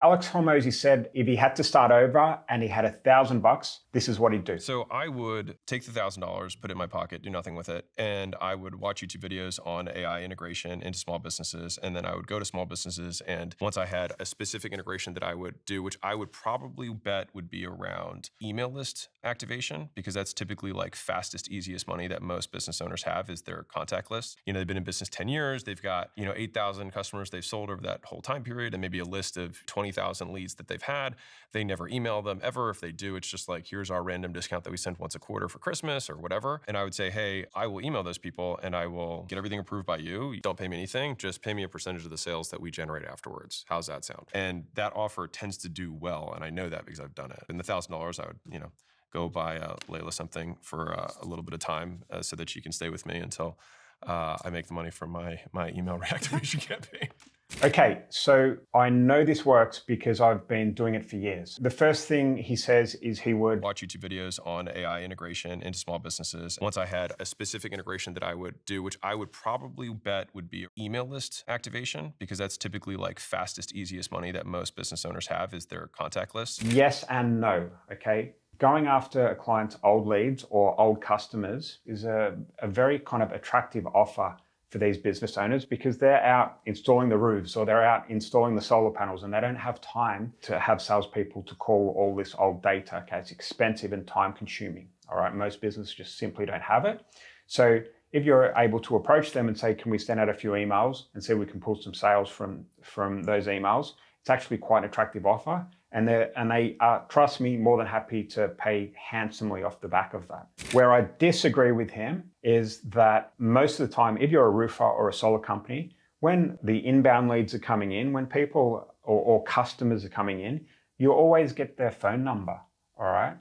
Alex Hormozi said if he had to start over and he had $1,000, this is what he'd do. So I would take the $1,000, put it in my pocket, do nothing with it, and I would watch YouTube videos on AI integration into small businesses. And then I would go to small businesses, and once I had a specific integration that I would do, which I would probably bet would be around email list activation, because that's typically like fastest, easiest money that most business owners have is their contact list. They've been in business 10 years, they've got 8,000 customers they've sold over that whole time period, and maybe a list of 20,000 leads that they've had. They never email them ever. If they do, it's just like, here's our random discount that we send once a quarter for Christmas or whatever. And I would say, hey, I will email those people and I will get everything approved by you. Don't pay me anything, just pay me a percentage of the sales that we generate afterwards. How's that sound? And that offer tends to do well. And I know that because I've done it. And the $1,000, I would, go buy Layla something for a little bit of time so that she can stay with me until I make the money from my email reactivation campaign. Okay, so I know this works because I've been doing it for years. The first thing he says is he would watch YouTube videos on AI integration into small businesses. Once I had a specific integration that I would do, which I would probably bet would be email list activation, because that's typically like fastest, easiest money that most business owners have is their contact list. Yes and no, okay? Going after a client's old leads or old customers is a very kind of attractive offer for these business owners because they're out installing the roofs or they're out installing the solar panels and they don't have time to have salespeople to call all this old data. Okay, it's expensive and time consuming. All right, most businesses just simply don't have it. So if you're able to approach them and say, can we send out a few emails and see if we can pull some sales from those emails, it's actually quite an attractive offer. And they are, trust me, more than happy to pay handsomely off the back of that. Where I disagree with him is that most of the time, if you're a roofer or a solar company, when the inbound leads are coming in, when people or customers are coming in, you always get their phone number, all right?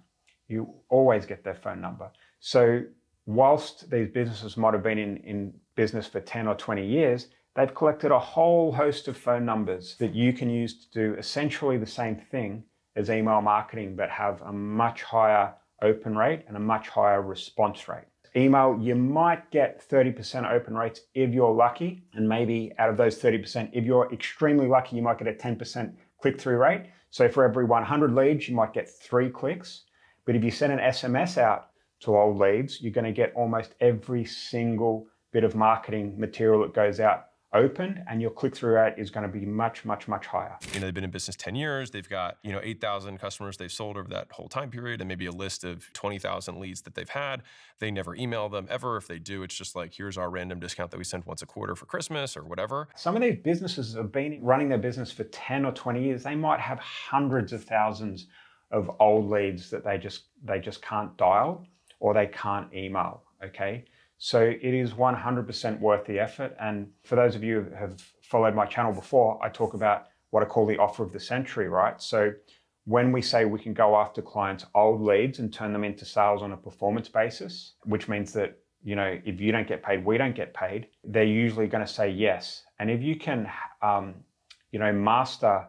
You always get their phone number. So whilst these businesses might have been in business for 10 or 20 years, they've collected a whole host of phone numbers that you can use to do essentially the same thing as email marketing, but have a much higher open rate and a much higher response rate. Email, you might get 30% open rates if you're lucky, and maybe out of those 30%, if you're extremely lucky, you might get a 10% click-through rate. So for every 100 leads, you might get 3 clicks. But if you send an SMS out to old leads, you're going to get almost every single bit of marketing material that goes out opened, and your click-through rate is going to be much, much, much higher. They've been in business 10 years. They've got 8,000 customers they've sold over that whole time period, and maybe a list of 20,000 leads that they've had. They never email them ever. If they do, it's just like, here's our random discount that we send once a quarter for Christmas or whatever. Some of these businesses have been running their business for 10 or 20 years. They might have hundreds of thousands of old leads that they just can't dial or they can't email, okay? So it is 100% worth the effort. And for those of you who have followed my channel before, I talk about what I call the offer of the century, right? So when we say we can go after clients' old leads and turn them into sales on a performance basis, which means that, if you don't get paid, we don't get paid, they're usually going to say yes. And if you can, master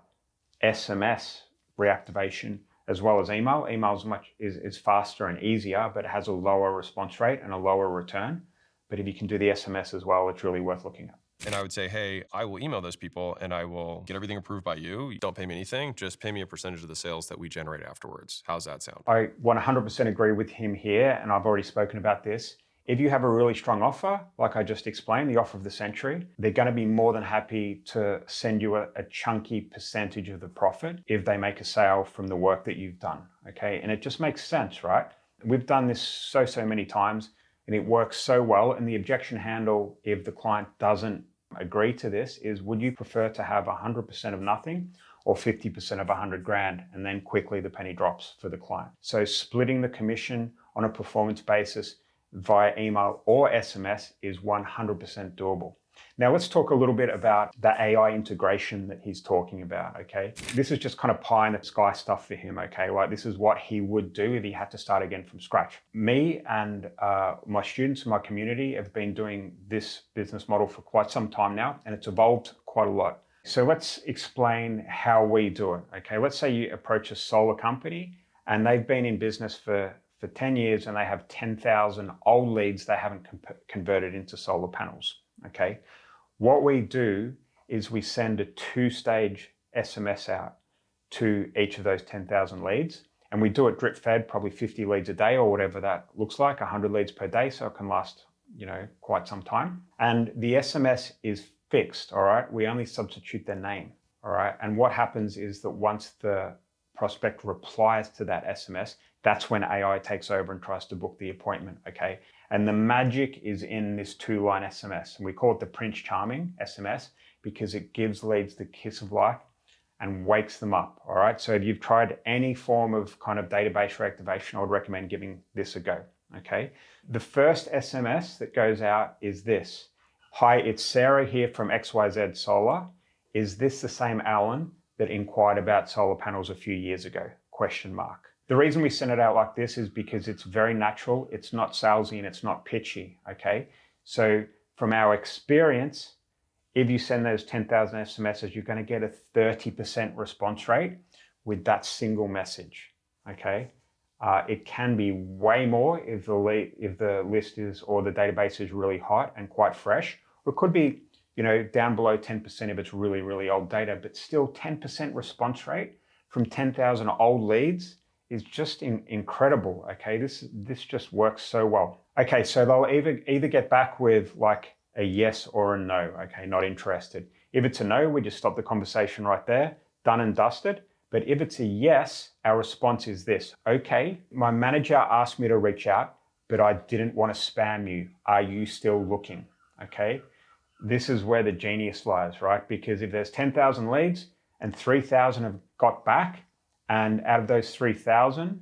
SMS reactivation as well as email. Email is faster and easier, but it has a lower response rate and a lower return. But if you can do the SMS as well, it's really worth looking at. And I would say, hey, I will email those people and I will get everything approved by you. Don't pay me anything, just pay me a percentage of the sales that we generate afterwards. How's that sound? I 100% agree with him here, and I've already spoken about this. If you have a really strong offer, like I just explained, the offer of the century, they're going to be more than happy to send you a chunky percentage of the profit if they make a sale from the work that you've done, okay? And it just makes sense, right? We've done this so many times, and it works so well. And the objection handle, if the client doesn't agree to this, is would you prefer to have 100% of nothing or 50% of 100 grand? And then quickly the penny drops for the client. So splitting the commission on a performance basis via email or SMS is 100% doable. Now let's talk a little bit about the AI integration that he's talking about, okay? This is just kind of pie in the sky stuff for him, okay? Like this is what he would do if he had to start again from scratch. Me and my students in my community have been doing this business model for quite some time now, and it's evolved quite a lot. So let's explain how we do it, okay? Let's say you approach a solar company and they've been in business for 10 years and they have 10,000 old leads they haven't converted into solar panels, okay? What we do is we send a 2-stage SMS out. to each of those 10,000 leads. And we do it drip fed, probably 50 leads a day or whatever that looks like, 100 leads per day, so it can last, quite some time. And the SMS is fixed, all right? We only substitute their name, all right? And what happens is that once the prospect replies to that SMS, that's when AI takes over and tries to book the appointment, okay? And the magic is in this 2-line SMS. And we call it the Prince Charming SMS because it gives leads the kiss of life and wakes them up, all right? So if you've tried any form of kind of database reactivation, I would recommend giving this a go, okay? The first SMS that goes out is this. Hi, it's Sarah here from XYZ Solar. Is this the same Alan that inquired about solar panels a few years ago? ? The reason we send it out like this is because it's very natural, it's not salesy, and it's not pitchy, okay? So from our experience, if you send those 10,000 SMSs, you're going to get a 30% response rate with that single message, okay? It can be way more if the list is, or the database is really hot and quite fresh, or it could be, down below 10% if it's really, really old data, but still 10% response rate from 10,000 old leads is just incredible, okay? This just works so well. Okay, so they'll either get back with like a yes or a no, okay, not interested. If it's a no, we just stop the conversation right there, done and dusted. But if it's a yes, our response is this. Okay, my manager asked me to reach out, but I didn't want to spam you. Are you still looking? Okay, this is where the genius lies, right? Because if there's 10,000 leads and 3,000 have got back, and out of those 3,000,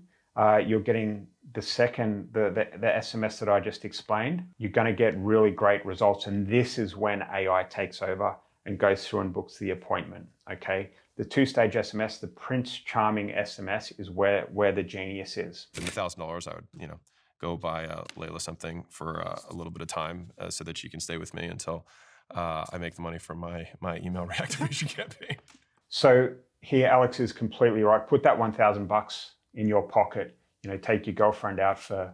you're getting the SMS that I just explained, you're going to get really great results. And this is when AI takes over and goes through and books the appointment, okay? The 2-stage SMS, the Prince Charming SMS, is where the genius is. For $1,000, I would, go buy Layla something for a little bit of time so that she can stay with me until I make the money from my email reactivation campaign. So here, Alex is completely right. Put that $1,000 in your pocket. Take your girlfriend out for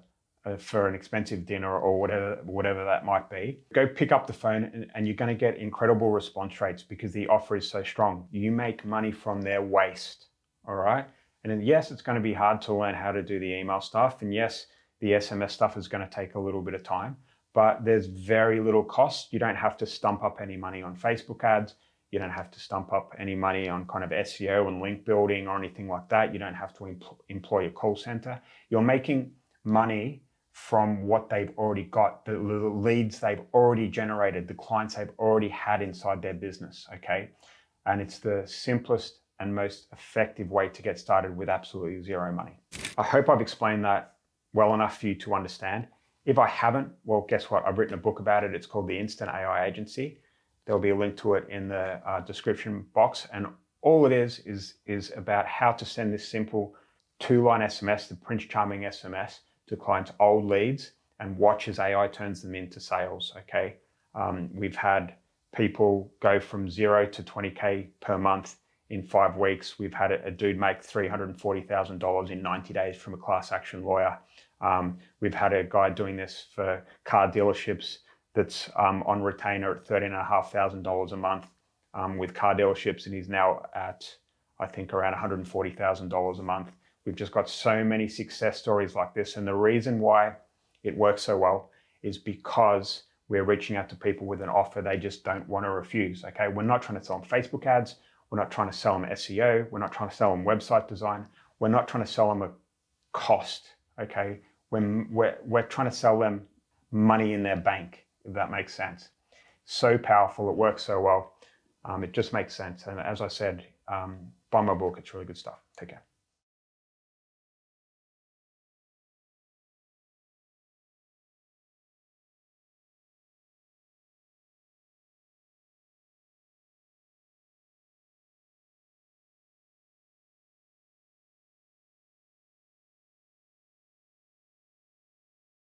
an expensive dinner or whatever that might be. Go pick up the phone and you're going to get incredible response rates because the offer is so strong. You make money from their waste, all right? And then yes, it's going to be hard to learn how to do the email stuff. And yes, the SMS stuff is going to take a little bit of time, but there's very little cost. You don't have to stump up any money on Facebook ads. You don't have to stump up any money on kind of SEO and link building or anything like that. You don't have to employ a call center. You're making money from what they've already got, the leads they've already generated, the clients they've already had inside their business, okay? And it's the simplest and most effective way to get started with absolutely zero money. I hope I've explained that well enough for you to understand. If I haven't, well, guess what? I've written a book about it. It's called The Instant AI Agency. There'll be a link to it in the description box. And all it is about how to send this simple 2-line SMS, the Prince Charming SMS, to clients' old leads and watch as AI turns them into sales, okay? We've had people go from 0 to 20K per month in 5 weeks. We've had a dude make $340,000 in 90 days from a class action lawyer. We've had a guy doing this for car dealerships that's on retainer at $13,500 a month with car dealerships, and he's now at, I think, around $140,000 a month. We've just got so many success stories like this, and the reason why it works so well is because we're reaching out to people with an offer they just don't want to refuse, okay? We're not trying to sell them Facebook ads. We're not trying to sell them SEO. We're not trying to sell them website design. We're not trying to sell them a cost, okay? We're trying to sell them money in their bank, if that makes sense. So powerful, it works so well. It just makes sense. And as I said, buy my book, it's really good stuff. Take care.